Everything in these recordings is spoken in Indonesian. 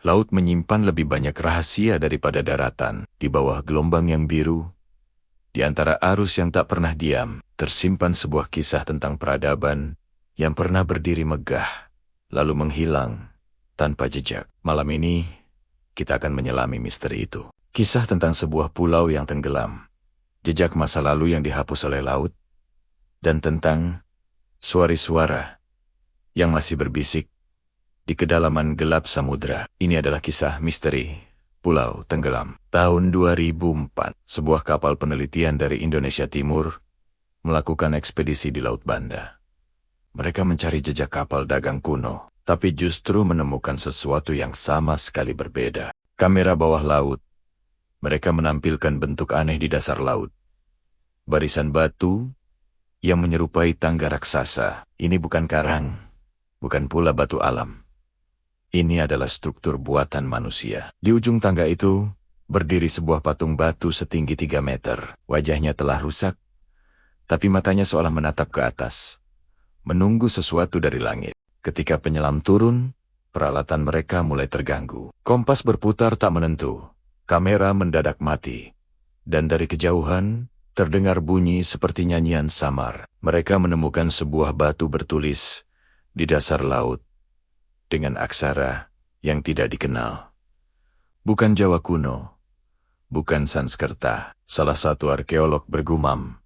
Laut menyimpan lebih banyak rahasia daripada daratan. Di bawah gelombang yang biru, di antara arus yang tak pernah diam, tersimpan sebuah kisah tentang peradaban yang pernah berdiri megah, lalu menghilang tanpa jejak. Malam ini, kita akan menyelami misteri itu. Kisah tentang sebuah pulau yang tenggelam, jejak masa lalu yang dihapus oleh laut, dan tentang suara-suara yang masih berbisik di kedalaman gelap samudera. Ini adalah kisah misteri Pulau Tenggelam. Tahun 2004, sebuah kapal penelitian dari Indonesia Timur melakukan ekspedisi di Laut Banda. Mereka mencari jejak kapal dagang kuno, tapi justru menemukan sesuatu yang sama sekali berbeda. Kamera bawah laut. Mereka menampilkan bentuk aneh di dasar laut. Barisan batu yang menyerupai tangga raksasa. Ini bukan karang, bukan pula batu alam. Ini adalah struktur buatan manusia. Di ujung tangga itu, berdiri sebuah patung batu setinggi 3 meter. Wajahnya telah rusak, tapi matanya seolah menatap ke atas, menunggu sesuatu dari langit. Ketika penyelam turun, peralatan mereka mulai terganggu. Kompas berputar tak menentu, kamera mendadak mati, dan dari kejauhan, terdengar bunyi seperti nyanyian samar. Mereka menemukan sebuah batu bertulis di dasar laut, dengan aksara yang tidak dikenal. Bukan Jawa kuno, bukan Sanskerta. Salah satu arkeolog bergumam,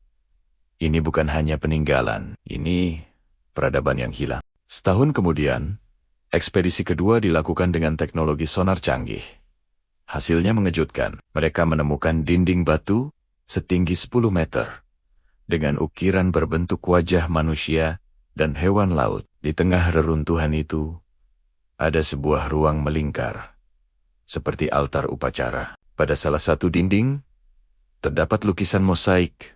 ini bukan hanya peninggalan, ini peradaban yang hilang. Setahun kemudian, ekspedisi kedua dilakukan dengan teknologi sonar canggih. Hasilnya mengejutkan. Mereka menemukan dinding batu setinggi 10 meter, dengan ukiran berbentuk wajah manusia dan hewan laut. Di tengah reruntuhan itu, ada sebuah ruang melingkar, seperti altar upacara. Pada salah satu dinding, terdapat lukisan mosaik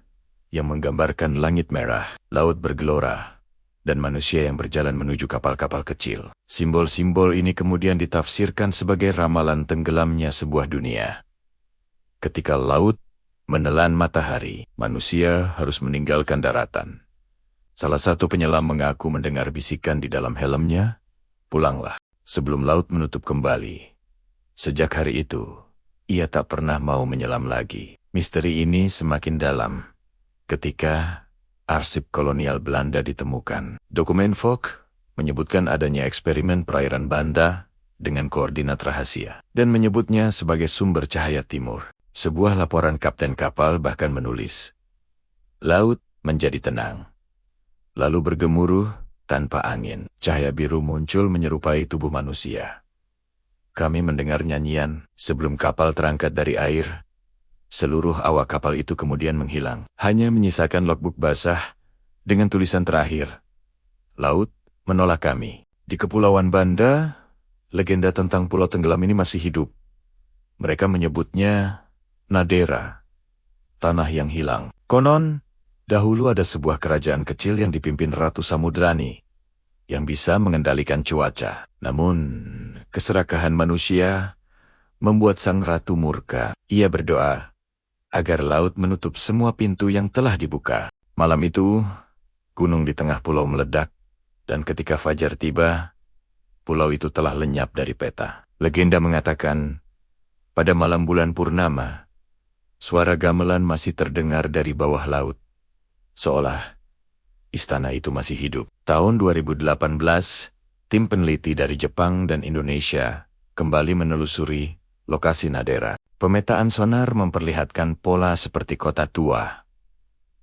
yang menggambarkan langit merah, laut bergelora, dan manusia yang berjalan menuju kapal-kapal kecil. Simbol-simbol ini kemudian ditafsirkan sebagai ramalan tenggelamnya sebuah dunia. Ketika laut menelan matahari, manusia harus meninggalkan daratan. Salah satu penyelam mengaku mendengar bisikan di dalam helmnya, "Pulanglah," sebelum laut menutup kembali. Sejak hari itu, ia tak pernah mau menyelam lagi. Misteri ini semakin dalam ketika arsip kolonial Belanda ditemukan. Dokumen Vogue menyebutkan adanya eksperimen perairan Banda dengan koordinat rahasia, dan menyebutnya sebagai sumber cahaya timur. Sebuah laporan kapten kapal bahkan menulis, "Laut menjadi tenang, lalu bergemuruh tanpa angin. Cahaya biru muncul menyerupai tubuh manusia. Kami mendengar nyanyian sebelum kapal terangkat dari air. Seluruh awak kapal itu kemudian menghilang. Hanya menyisakan logbook basah dengan tulisan terakhir, 'Laut menolak kami.' Di Kepulauan Banda, legenda tentang pulau tenggelam ini masih hidup. Mereka menyebutnya Nadera, tanah yang hilang. Konon, dahulu ada sebuah kerajaan kecil yang dipimpin Ratu Samudrani, yang bisa mengendalikan cuaca. Namun, keserakahan manusia membuat sang ratu murka. Ia berdoa agar laut menutup semua pintu yang telah dibuka. Malam itu, gunung di tengah pulau meledak, dan ketika fajar tiba, pulau itu telah lenyap dari peta. Legenda mengatakan, pada malam bulan purnama, suara gamelan masih terdengar dari bawah laut, seolah istana itu masih hidup. Tahun 2018, tim peneliti dari Jepang dan Indonesia kembali menelusuri lokasi Nadera. Pemetaan sonar memperlihatkan pola seperti kota tua,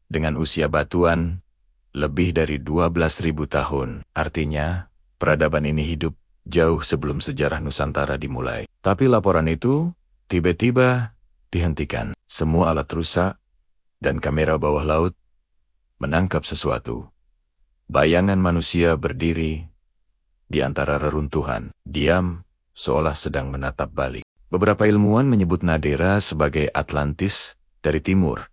dengan usia batuan lebih dari 12.000 tahun. Artinya, peradaban ini hidup jauh sebelum sejarah Nusantara dimulai. Tapi laporan itu tiba-tiba dihentikan. Semua alat rusak, dan kamera bawah laut menangkap sesuatu. Bayangan manusia berdiri di antara reruntuhan, diam, seolah sedang menatap balik. Beberapa ilmuwan menyebut Nadera sebagai Atlantis dari timur.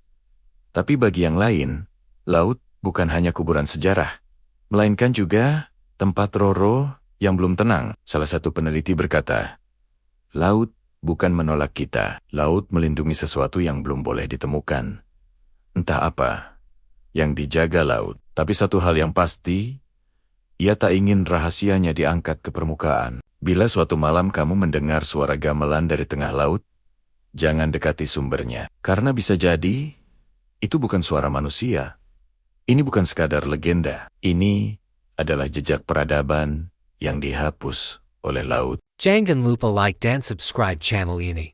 Tapi bagi yang lain, laut bukan hanya kuburan sejarah, melainkan juga tempat roro yang belum tenang. Salah satu peneliti berkata, "Laut bukan menolak kita, laut melindungi sesuatu yang belum boleh ditemukan. Entah apa yang dijaga laut. Tapi satu hal yang pasti, Ia tak ingin rahasianya diangkat ke permukaan. Bila suatu malam kamu mendengar suara gamelan dari tengah laut, jangan dekati sumbernya. Karena bisa jadi, itu bukan suara manusia. Ini bukan sekadar legenda. Ini adalah jejak peradaban yang dihapus oleh laut. Jangan lupa like dan subscribe channel ini.